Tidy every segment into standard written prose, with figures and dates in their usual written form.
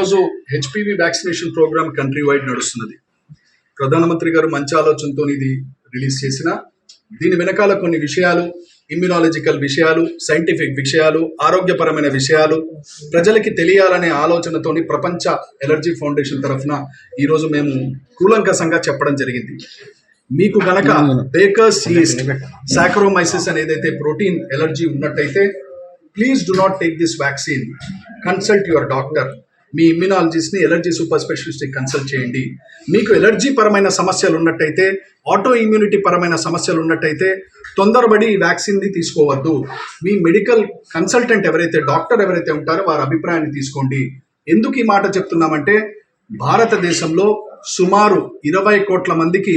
ఈరోజు HPV vaccination program country wide నడుస్తున్నది. ప్రధానమంత్రి గారు మంచి ఆలోచనతో ఇది రిలీజ్ చేసిన దీని వెనకాల కొన్ని విషయాలు, ఇమ్యునాలజికల్ విషయాలు, సైంటిఫిక్ విషయాలు, ఆరోగ్యపరమైన విషయాలు ప్రజలకి తెలియాలనే ఆలోచనతోని ప్రపంచ ఎలర్జీ ఫౌండేషన్ తరఫున ఈరోజు మేము కూలంకషంగా చెప్పడం జరిగింది. మీకు గనక బేకర్స్ ఈస్ట్ సాకరోమైసిస్ అని ఏదైతే ప్రోటీన్ ఎలర్జీ ఉన్నట్టయితే please do not take this vaccine. Consult your doctor. మీ ఇమ్యునాలజిస్ట్ని, ఎలర్జీ సూపర్ స్పెషలిస్ట్ని కన్సల్ట్ చేయండి. మీకు ఎలర్జీ పరమైన సమస్యలు ఉన్నట్టయితే, ఆటో ఇమ్యూనిటీ పరమైన సమస్యలు ఉన్నట్టయితే తొందరపడి ఈ వ్యాక్సిన్ని తీసుకోవద్దు. మీ మెడికల్ కన్సల్టెంట్ ఎవరైతే, డాక్టర్ ఎవరైతే ఉంటారో వారి అభిప్రాయాన్ని తీసుకోండి. ఎందుకు ఈ మాట చెప్తున్నామంటే భారతదేశంలో సుమారు 20 కోట్ల మందికి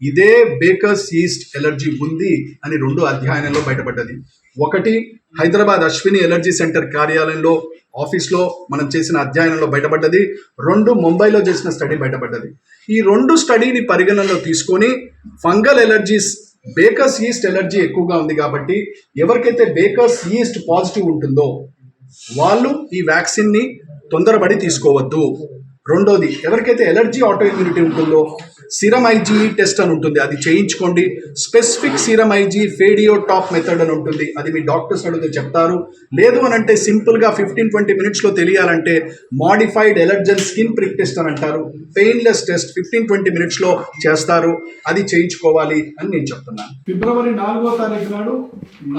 ఇదే బేకర్స్ ఈస్ట్ ఎలర్జీ ఉంది అని 2 అధ్యయనంలో బయటపడ్డది. ఒకటి హైదరాబాద్ అశ్విని ఎలర్జీ సెంటర్ కార్యాలయంలో ఆఫీస్లో మనం చేసిన అధ్యయనంలో బయటపడ్డది. 2 ముంబైలో చేసిన స్టడీ బయటపడ్డది. ఈ 2 స్టడీని పరిగణనలో తీసుకొని fungal allergies, baker's yeast allergy ఎక్కువగా ఉంది కాబట్టి ఎవరికైతే బేకర్స్ ఈస్ట్ పాజిటివ్ ఉంటుందో వాళ్ళు ఈ వ్యాక్సిన్ని తొందరపడి తీసుకోవద్దు. రెండోది, ఎవరికైతే ఎలర్జీ ఆటో ఇమ్యూనిటీ ఉంటుందో సీరం ఐజీ టెస్ట్ అని ఉంటుంది, అది చేయించుకోండి. Specific serum IgE Phadiatop method అని ఉంటుంది, అది మీ డాక్టర్స్ అడిగితే చెప్తారు. లేదు అని అంటే సింపుల్గా 15-20 మినిట్స్లో తెలియాలంటే modified allergen skin prick test అని అంటారు. పెయిన్లెస్ టెస్ట్ 15-20 మినిట్స్లో చేస్తారు, అది చేయించుకోవాలి అని నేను చెప్తున్నాను. ఫిబ్రవరి 4వ తారీఖు నాడు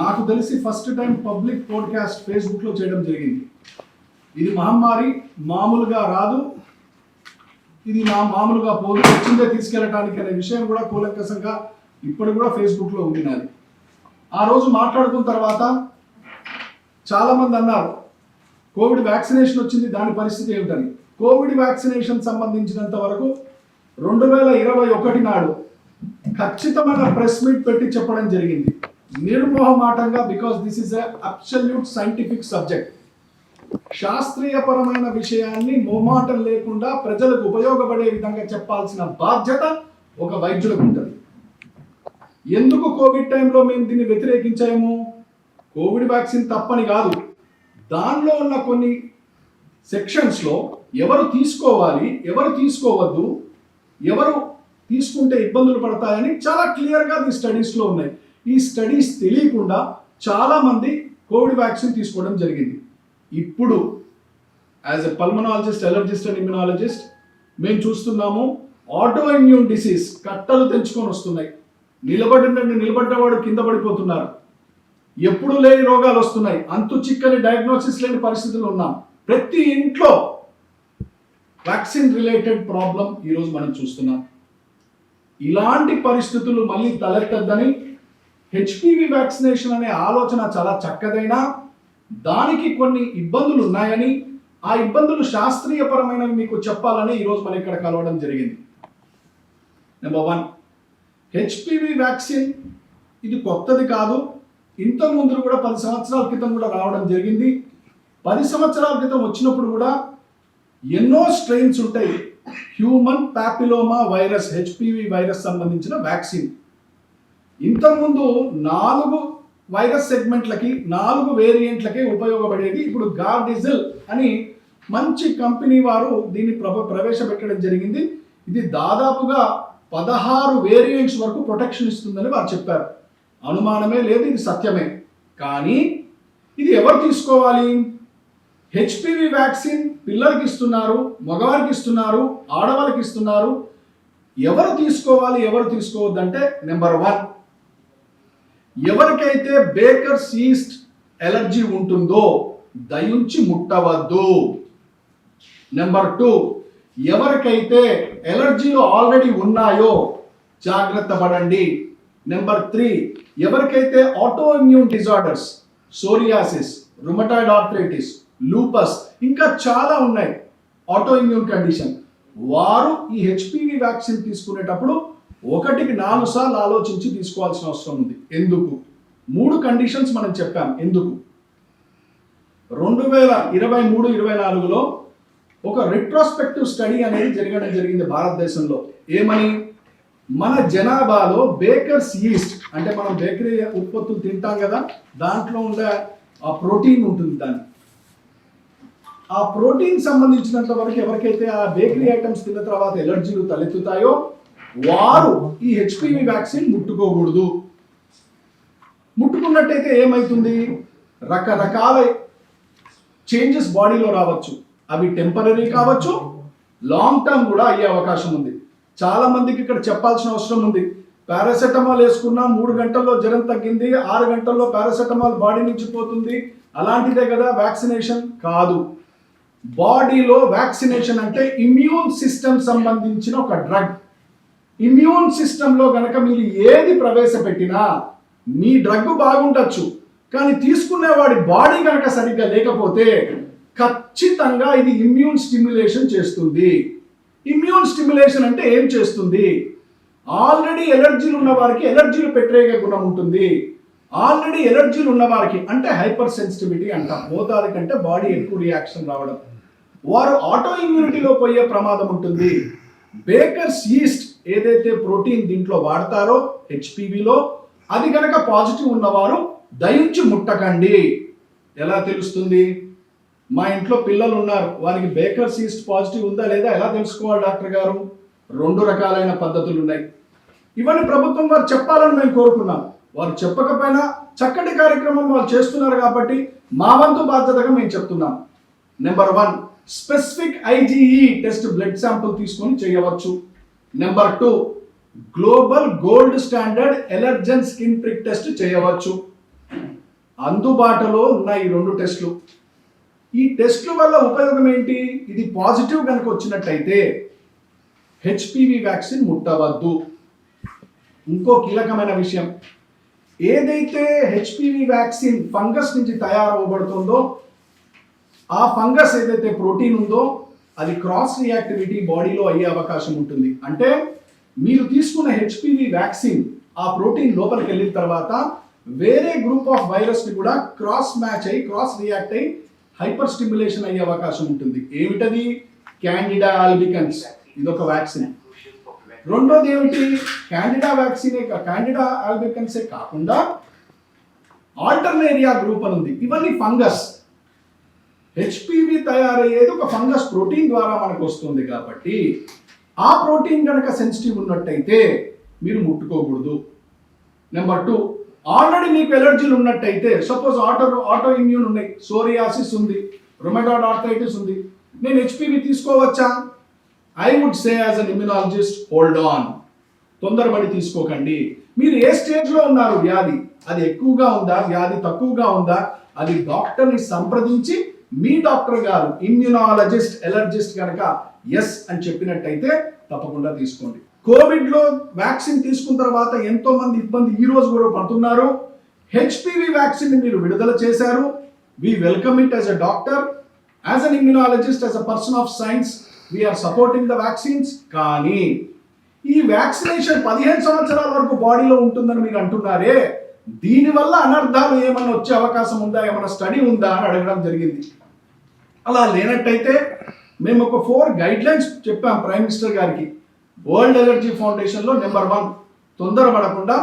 నాకు తెలిసి ఫస్ట్ టైం పబ్లిక్ పోడ్కాస్ట్ ఫేస్బుక్లో చేయడం జరిగింది. ఇది మహమ్మారి మామూలుగా రాదు, ఇది మామూలుగా పోదు, వచ్చిందే తీసుకెళ్ళటానికి అనే విషయం కూడా కూలంకషంగా ఇప్పుడు కూడా ఫేస్బుక్లో ఉంది నాది. ఆ రోజు మాట్లాడుకున్న తర్వాత చాలామంది అన్నారు కోవిడ్ వ్యాక్సినేషన్ వచ్చింది, దాని పరిస్థితి ఏమిటని. కోవిడ్ వ్యాక్సినేషన్ సంబంధించినంత వరకు 2021 నాడు ఖచ్చితమైన ప్రెస్ మీట్ పెట్టి చెప్పడం జరిగింది నిర్మోహమాటంగా. Because this is a absolute scientific subject. శాస్త్రీయపరమైన విషయాన్ని మోమాటం లేకుండా ప్రజలకు ఉపయోగపడే విధంగా చెప్పాల్సిన బాధ్యత ఒక వైద్యులకు ఉంటుంది. ఎందుకు కోవిడ్ టైంలో మేము దీన్ని వ్యతిరేకించాము? కోవిడ్ వ్యాక్సిన్ తప్పని కాదు, దానిలో ఉన్న కొన్ని సెక్షన్స్లో ఎవరు తీసుకోవాలి, ఎవరు తీసుకోవద్దు, ఎవరు తీసుకుంటే ఇబ్బందులు పడతాయని చాలా క్లియర్గా ఈ స్టడీస్లో ఉన్నాయి. ఈ స్టడీస్ తెలియకుండా చాలామంది కోవిడ్ వ్యాక్సిన్ తీసుకోవడం జరిగింది. ఇప్పుడు as a pulmonologist, allergist and immunologist మేము చూస్తున్నాము ఆటో ఇమ్యూన్ డిసీజ్ కట్టలు తెంచుకొని వస్తున్నాయి. నిలబడ్డవాడు కింద పడిపోతున్నారు. ఎప్పుడు లేని రోగాలు వస్తున్నాయి. అంతు చిక్కని డయాగ్నోసిస్ లేని పరిస్థితులు ఉన్నాం. ప్రతి ఇంట్లో వ్యాక్సిన్ రిలేటెడ్ ప్రాబ్లం ఈరోజు మనం చూస్తున్నాం. ఇలాంటి పరిస్థితులు మళ్ళీ తలెత్తద్దని హెచ్పివి వ్యాక్సినేషన్ అనే ఆలోచన చాలా చక్కదైనా దానికి కొన్ని ఇబ్బందులు ఉన్నాయని, ఆ ఇబ్బందులు శాస్త్రీయపరమైనవి మీకు చెప్పాలని ఈరోజు మనం ఇక్కడ కలవడం జరిగింది. నెంబర్ 1, హెచ్పివి వ్యాక్సిన్ ఇది కొత్తది కాదు. ఇంతకుముందు కూడా 10 సంవత్సరాల క్రితం కూడా రావడం జరిగింది. 10 సంవత్సరాల క్రితం వచ్చినప్పుడు కూడా ఎన్నో స్ట్రెయిన్స్ ఉంటాయి. Human papilloma virus, HPV virus సంబంధించిన వ్యాక్సిన్. ఇంతకుముందు 4 వైరస్ సెగ్మెంట్లకి 4 వేరియంట్లకే ఉపయోగపడేది. ఇప్పుడు గార్డిజిల్ అని మంచి కంపెనీ వారు దీన్ని ప్రవేశపెట్టడం జరిగింది. ఇది దాదాపుగా 16 వేరియంట్స్ వరకు ప్రొటెక్షన్ ఇస్తుందని వారు చెప్పారు. అనుమానమే లేదు, ఇది సత్యమే. కానీ ఇది ఎవరు తీసుకోవాలి? హెచ్పివి వ్యాక్సిన్ పిల్లలకి ఇస్తున్నారు, మగవారికి ఇస్తున్నారు, ఆడవాళ్ళకి ఇస్తున్నారు. ఎవరు తీసుకోవాలి, ఎవరు తీసుకోవద్దంటే నెంబర్ 1, ఎవరికైతే బేకర్స్ ఈస్ట్ ఎలర్జీ ఉంటుందో దయించి ముట్టవద్దు. నెంబర్ 2, ఎవరికైతే ఎలర్జీలు ఆల్రెడీ ఉన్నాయో జాగ్రత్త పడండి. నెంబర్ 3, ఎవరికైతే auto immune disorders, psoriasis, rheumatoid arthritis, lupus, ఇంకా చాలా ఉన్నాయి ఆటో ఇమ్యూన్ కండిషన్, వారు ఈ హెచ్పివి వ్యాక్సిన్ తీసుకునేటప్పుడు 1కి 4 సార్లు ఆలోచించి తీసుకోవాల్సిన అవసరం ఉంది. ఎందుకు? 3 కండిషన్స్ మనం చెప్పాం. ఎందుకు? 2023-24లో ఒక రెట్రోస్పెక్టివ్ స్టడీ అనేది జరిగింది భారతదేశంలో. ఏమని? మన జనాభాలో బేకర్స్ ఈస్ట్ అంటే మనం బేకరీ ఉత్పత్తులు తింటాం కదా, దాంట్లో ఉండే ఆ ప్రోటీన్ ఉంటుంది. ఆ ప్రోటీన్ సంబంధించినంత వరకు ఎవరికైతే ఆ బేకరీ ఐటమ్స్ తిన్న తర్వాత ఎలర్జీలు తలెత్తుతాయో వారు ఈ హెచ్పివి వ్యాక్సిన్ ముట్టుకోకూడదు. ముట్టుకున్నట్టయితే ఏమవుతుంది, రకరకాల చేంజెస్ బాడీలో రావచ్చు. అవి టెంపరీ కావచ్చు, లాంగ్ టర్మ్ కూడా అయ్యే అవకాశం ఉంది. చాలా మందికి ఇక్కడ చెప్పాల్సిన అవసరం ఉంది. పారాసెటమాల్ వేసుకున్నా 3 గంటల్లో జ్వరం తగ్గింది, 6 గంటల్లో పారాసెటమాల్ బాడీ నుంచి పోతుంది, అలాంటిదే కదా వ్యాక్సినేషన్? కాదు. బాడీలో వ్యాక్సినేషన్ అంటే ఇమ్యూన్ సిస్టమ్ సంబంధించిన ఒక డ్రగ్. ఇమ్యూన్ సిస్టంలో గనక మీరు ఏది ప్రవేశపెట్టినా మీ డ్రగ్ బాగుండొచ్చు, కానీ తీసుకునేవాడి బాడీ కనుక సరిగ్గా లేకపోతే ఖచ్చితంగా ఇది ఇమ్యూన్ స్టిమ్యులేషన్ చేస్తుంది. ఇమ్యూన్ స్టిమ్యులేషన్ అంటే ఏం చేస్తుంది? ఆల్రెడీ ఎలర్జీలు ఉన్న వారికి ఎలర్జీలు వ్యతిరేక గుణం ఉంటుంది. ఆల్రెడీ ఎలర్జీలు ఉన్న వారికి అంటే హైపర్ సెన్సిటివిటీ అంటాం, మోతాదు కంటే బాడీ ఎక్కువ రియాక్షన్ రావడం, వారు ఆటో ఇమ్యూనిటీలో పోయే ప్రమాదం ఉంటుంది. బేకర్స్ ఈస్ట్ ఏదైతే ప్రోటీన్ దీంట్లో వాడతారో హెచ్పివిలో, అది కనుక పాజిటివ్ ఉన్నవారు దయించి ముట్టకండి. ఎలా తెలుస్తుంది? మా ఇంట్లో పిల్లలు ఉన్నారు, వారికి బేకర్స్ ఈస్ట్ పాజిటివ్ ఉందా లేదా ఎలా తెలుసుకోవాలి డాక్టర్ గారు? 2 రకాలైన పద్ధతులు ఉన్నాయి. ఇవన్నీ ప్రభుత్వం వారు చెప్పాలని మేము కోరుకున్నాం. వారు చెప్పకపోయినా చక్కటి కార్యక్రమం వాళ్ళు చేస్తున్నారు కాబట్టి మా వంతు బాధ్యతగా మేము చెప్తున్నాం. Number 1, specific IgE test blood sample తీసుకొని చేయవచ్చు. Number 2, global gold standard allergen skin prick test చేయవచ్చు. అందుబాటులో ఉన్న ఈ 2 టెస్టులు. ఈ టెస్టుల వల్ల ఉపయోగం ఏంటి? ఇది పాజిటివ్ కనుక వచ్చినట్టయితే హెచ్పివి వ్యాక్సిన్ ముట్టవద్దు. ఇంకో కీలకమైన విషయం, ఏదైతే హెచ్పివి వ్యాక్సిన్ ఫంగస్ నుంచి తయారవబడుతుందో ఆ ఫంగస్ ఏదైతే ప్రోటీన్ ఉందో అది క్రాస్ రియాక్టివిటీ బాడీలో అయ్యే అవకాశం ఉంటుంది. అంటే మీరు తీసుకున్న హెచ్పివి వ్యాక్సిన్ ఆ ప్రోటీన్ లోపలికి వెళ్ళిన తర్వాత వేరే గ్రూప్ ఆఫ్ వైరస్ ని కూడా క్రాస్ మ్యాచ్ అయ్యి క్రాస్ రియాక్ట్ అయ్యి హైపర్ స్టిమ్యులేషన్ అయ్యే అవకాశం ఉంటుంది. ఏమిటది? క్యాండిడా ఆల్బికన్స్, ఇదొక వ్యాక్సిన్. రెండోది ఏమిటి? క్యాండిడా ఆల్బికన్సే కాకుండా ఆల్టర్నేరియా గ్రూప్ అని ఉంది. ఇవన్నీ ఫంగస్. హెచ్పివి తయారయ్యేది ఒక ఫంగస్ ప్రోటీన్ ద్వారా మనకు వస్తుంది కాబట్టి ఆ ప్రోటీన్ కనుక సెన్సిటివ్ ఉన్నట్టయితే మీరు ముట్టుకోకూడదు. నెంబర్ 2, ఆల్రెడీ మీకు ఎలర్జీలు ఉన్నట్టయితే, సపోజ్ ఆటో ఇమ్యూన్ ఉన్నాయి, సోరియాసిస్ ఉంది, రొమటాయిడ్ ఆర్థరైటిస్ ఉంది, నేను హెచ్పివి తీసుకోవచ్చా? I would say as an immunologist, hold on. తొందరపడి తీసుకోకండి. మీరు ఏ స్టేజ్లో ఉన్నారు వ్యాధి, అది ఎక్కువగా ఉందా, వ్యాధి తక్కువగా ఉందా, అది డాక్టర్ని సంప్రదించి మీ డాక్టర్ గారు ఇమ్యునాలజిస్ట్, ఎలర్జిస్ట్ కనుక ఎస్ అని చెప్పినట్టయితే తప్పకుండా తీసుకోండి. కోవిడ్లో వ్యాక్సిన్ తీసుకున్న తర్వాత ఎంతో మంది ఇబ్బంది ఈ రోజు కూడా పడుతున్నారు. హెచ్పివి వ్యాక్సిన్ మీరు విడుదల చేశారు. We welcome it as a doctor, as an immunologist, as a person of science, we're supporting the vaccines. కానీ ఈ వ్యాక్సినేషన్ 15 సంవత్సరాల వరకు బాడీలో ఉంటుందని మీరు అంటున్నారే, దీనివల్ల అనర్థాలు ఏమైనా వచ్చే అవకాశం ఉందా, ఏమైనా స్టడీ ఉందా అని అడగడం జరిగింది. అలా లేనట్టయితే మేము ఒక 4 గైడ్ లైన్స్ చెప్పాం ప్రైమ్ మినిస్టర్ గారికి. వరల్డ్ ఎలర్జీ ఫౌండేషన్లో నెంబర్ 1, తొందరపడకుండా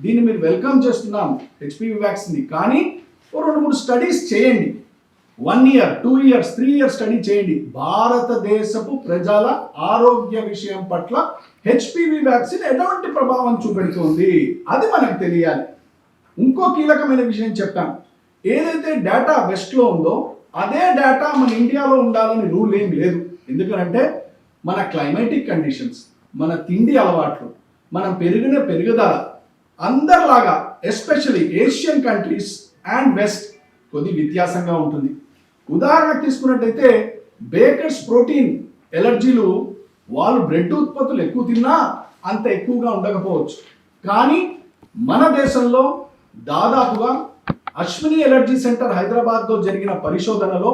దీన్ని మీరు వెల్కమ్ చేస్తున్నాం హెచ్పివి వ్యాక్సిన్, కానీ 2-3 స్టడీస్ చేయండి. 1 year, 2 years, 3 years స్టడీ చేయండి. భారతదేశపు ప్రజల ఆరోగ్య విషయం పట్ల హెచ్పివి వ్యాక్సిన్ ఎటువంటి ప్రభావం చూపెడుతుంది అది మనకు తెలియాలి. ఇంకో కీలకమైన విషయం చెప్పాం, ఏదైతే డేటా వెస్ట్లో ఉందో అదే డేటా మన ఇండియాలో ఉండాలని రూల్ ఏం లేదు. ఎందుకంటే మన క్లైమాటిక్ కండిషన్స్, మన తిండి అలవాట్లు, మనం పెరిగిన పెరుగుదల అందరిలాగా especially Asian countries and west కొద్ది వ్యత్యాసంగా ఉంటుంది. ఉదాహరణకు తీసుకున్నట్టయితే బేకర్స్ ప్రోటీన్ ఎలర్జీలు వాళ్ళు బ్రెడ్ ఉత్పత్తులు ఎక్కువ తిన్నా అంత ఎక్కువగా ఉండకపోవచ్చు. కానీ మన దేశంలో దాదాపుగా అశ్విని ఎలర్జీ సెంటర్ హైదరాబాద్లో జరిగిన పరిశోధనలో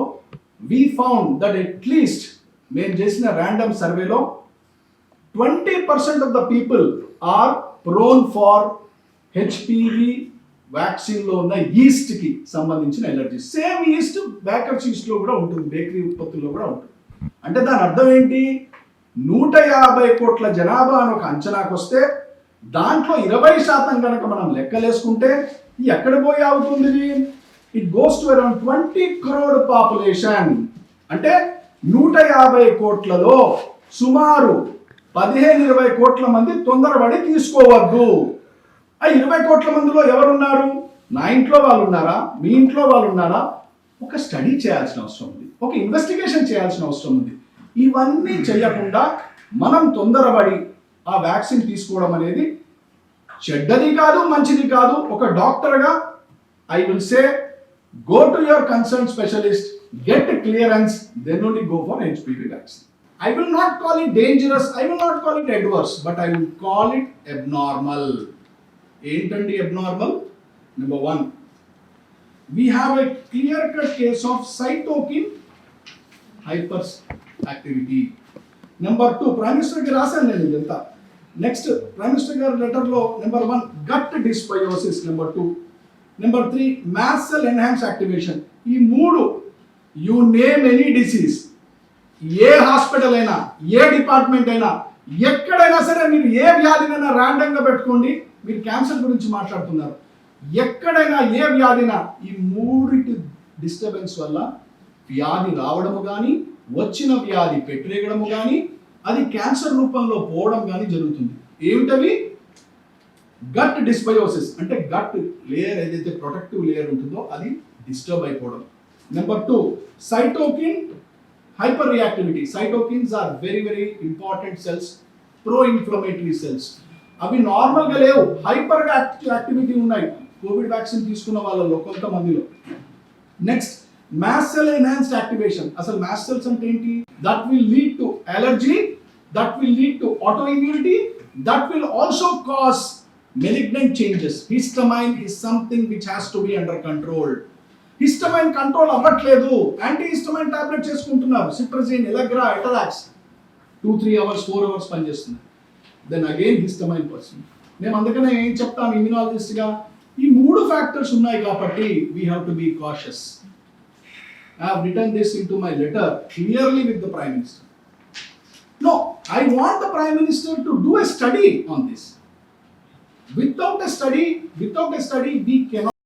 వి ఫౌండ్ దట్ అట్లీస్ట్ మేము చేసిన ర్యాండమ్ సర్వేలో 20% of the people are prone for HPV వ్యాక్సిన్లో ఉన్న ఈస్ట్కి సంబంధించిన ఎలర్జీ. సేమ్ ఈస్ట్ బేకర్స్ ఈస్ట్లో కూడా ఉంటుంది, బేకరీ ఉత్పత్తుల్లో కూడా ఉంటుంది. అంటే దాని అర్థం ఏంటి? 150 కోట్ల జనాభా అని ఒక అంచనాకు వస్తే దాంట్లో 20% కనుక మనం లెక్కలేసుకుంటే ఎక్కడ పోయి అవుతుంది? It goes to around 20 crore population. అంటే 150 కోట్లలో సుమారు 15-20 కోట్ల మంది తొందరపడి తీసుకోవద్దు. ఆ 20 కోట్ల మందిలో ఎవరున్నారు? నా ఇంట్లో వాళ్ళు ఉన్నారా? మీ ఇంట్లో వాళ్ళు ఉన్నారా? ఒక స్టడీ చేయాల్సిన అవసరం ఉంది, ఒక ఇన్వెస్టిగేషన్ చేయాల్సిన అవసరం ఉంది. ఇవన్నీ చేయకుండా మనం తొందరపడి ఆ వ్యాక్సిన్ తీసుకోవడం అనేది చెడ్డది కాదు, మంచిది కాదు. ఒక డాక్టర్గా I will say go to your concern specialist, get clearance, then only go for HPV vaccine. I will not call it dangerous, I will not call it adverse, but I will call it abnormal. ఏంటండి abnormal? Number 1, we have a clear-cut case of cytokine hyperactivity. Number 2, Prime Minister గారు రాశాను నేను ఇదంతా. Next Prime Minister గారి లెటర్లో number 1 gut dysbiosis, number 2, number 3 mast cell enhanced activation. ఈ 3 you name any disease, A hospital అయినా, ఏ department అయినా, ఎక్కడైనా సరే మీరు ఏ వ్యాధినైనా ర్యాండమ్గా పెట్టుకోండి. మీరు క్యాన్సర్ గురించి మాట్లాడుతున్నారు, ఎక్కడైనా ఏ వ్యాధినా ఈ 3 డిస్టర్బెన్స్ వల్ల వ్యాధి రావడము కానీ, వచ్చిన వ్యాధి పెట్టరేగడము కానీ, అది క్యాన్సర్ రూపంలో పోవడం కానీ జరుగుతుంది. ఏమిటవి? గట్ డిస్బయోసిస్ అంటే గట్ లేయర్ ఏదైతే ప్రొటెక్టివ్ లేయర్ ఉంటుందో అది డిస్టర్బ్ అయిపోవడం. Number 2 cytokine hyper reactivity. Cytokines are very very important cells, pro inflammatory cells. అవి నార్మల్గా లేవు, హైపర్ యాక్టివిటీ ఉన్నాయి కోవిడ్ వ్యాక్సిన్ తీసుకున్న వాళ్ళలో కొంతమందిలో. Next mast cell enhanced activation. అసలు మాస్ట్ సెల్స్ అంటే ఏంటి? That will lead to allergy, that will lead to auto immunity, that will also cause malignant changes. Histamine is something which has to be under control. Histamine control అవ్వట్లేదు, anti histamine tablet చేసుకుంటున్నారు, cetirizine, Allegra, ఎటలాక్స్, 2-3 hours 4 hours పనిచేస్తుంది. Then again histamine person. మేము అందుకనే ఏం చెప్తాం ఇమ్యూనాలజిస్ట్గా, ఈ 3 factors ఉన్నాయి కాబట్టి we have to be cautious. I have written this in to my letter clearly with the prime minister. No, I want the prime minister to do a study on this. Without a study, we cannot